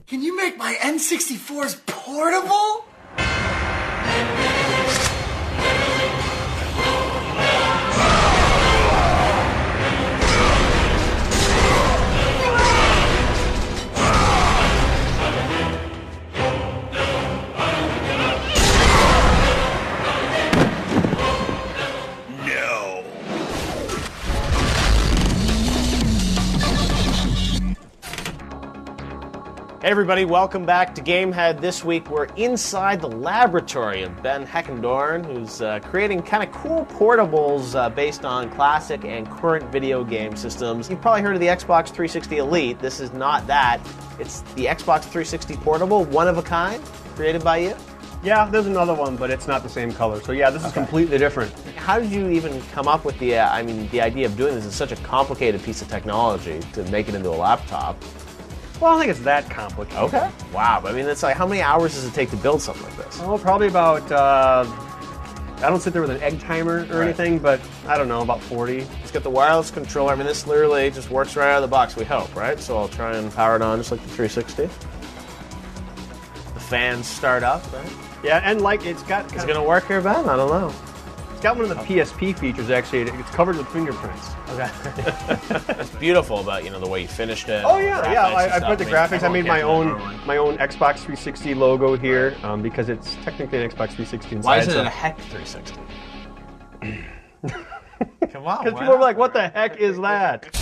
Can you make my N64s portable? Hey everybody, welcome back to Gamehead. This week we're inside the laboratory of Ben Heckendorn, who's creating kind of cool portables based on classic and current video game systems. You've probably heard of the Xbox 360 Elite. This is not that. It's the Xbox 360 Portable, one of a kind, created by you? Yeah, there's another one, but it's not the same color. So yeah, this is completely different. How did you even come up with the idea of doing this? It's such a complicated piece of technology to make it into a laptop. Well, I don't think it's that complicated. Okay. Wow. I mean, it's like, how many hours does it take to build something like this? Oh, probably about, I don't sit there with an egg timer or anything, but I don't know, about 40. It's got the wireless controller. I mean, this literally just works right out of the box, we hope, right? So I'll try and power it on just like the 360. The fans start up, right? Yeah, and like it's got... Is it going to work here, Ben? I don't know. It's got one of the PSP features, actually. It's covered with fingerprints. Okay. It's beautiful about, the way you finished it. Oh, yeah, I put the graphics. I made my own Xbox 360 logo here because it's technically an Xbox 360 inside. Why is it a Heck 360? Come on, because people are like, what the heck is that?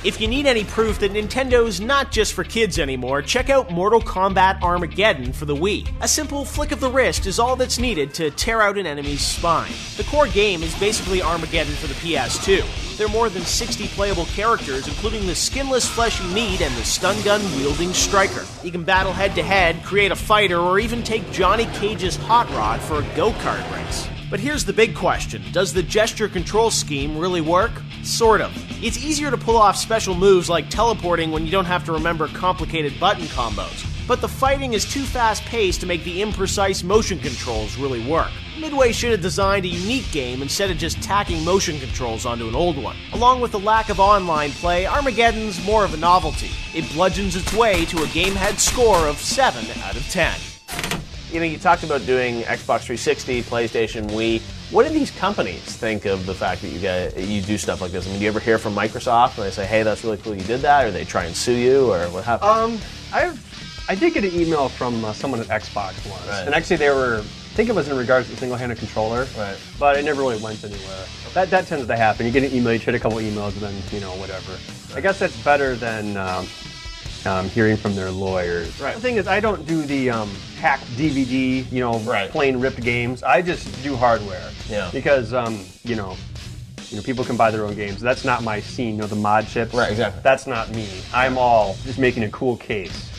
If you need any proof that Nintendo's not just for kids anymore, check out Mortal Kombat Armageddon for the Wii. A simple flick of the wrist is all that's needed to tear out an enemy's spine. The core game is basically Armageddon for the PS2. There are more than 60 playable characters, including the skinless fleshy meat and the stun gun wielding Striker. You can battle head-to-head, create a fighter, or even take Johnny Cage's hot rod for a go-kart race. But here's the big question. Does the gesture control scheme really work? Sort of. It's easier to pull off special moves like teleporting when you don't have to remember complicated button combos. But the fighting is too fast-paced to make the imprecise motion controls really work. Midway should have designed a unique game instead of just tacking motion controls onto an old one. Along with the lack of online play, Armageddon's more of a novelty. It bludgeons its way to a Gamehead score of 7 out of 10. You talked about doing Xbox 360, PlayStation, Wii. What do these companies think of the fact that you do stuff like this? I mean, do you ever hear from Microsoft when they say, hey, that's really cool you did that, or they try and sue you, or what happens? I did get an email from someone at Xbox once, right. And actually I think it was in regards to the single-handed controller, right. But it never really went anywhere. That tends to happen. You get an email, you trade a couple emails, and then, whatever. Right. I guess that's better than hearing from their lawyers. Right. The thing is, I don't do the hacked DVD, plain ripped games. I just do hardware. Yeah. Because, people can buy their own games. That's not my scene, the mod chips. Right, exactly. That's not me. I'm all just making a cool case.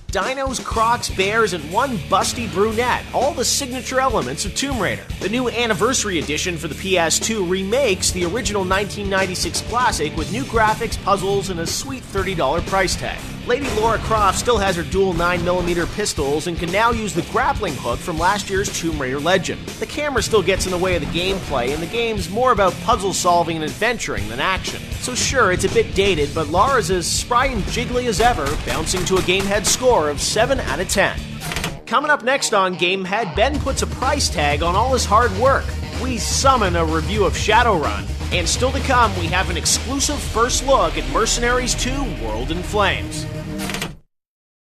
Dinos, Crocs, bears, and one busty brunette, all the signature elements of Tomb Raider. The new Anniversary Edition for the PS2 remakes the original 1996 classic with new graphics, puzzles, and a sweet $30 price tag. Lady Lara Croft still has her dual 9mm pistols and can now use the grappling hook from last year's Tomb Raider Legend. The camera still gets in the way of the gameplay, and the game's more about puzzle solving and adventuring than action. So sure, it's a bit dated, but Lara's as spry and jiggly as ever, bouncing to a Gamehead score of 7 out of 10. Coming up next on Gamehead, Ben puts a price tag on all his hard work. We summon a review of Shadowrun. And still to come, we have an exclusive first look at Mercenaries 2: World in Flames.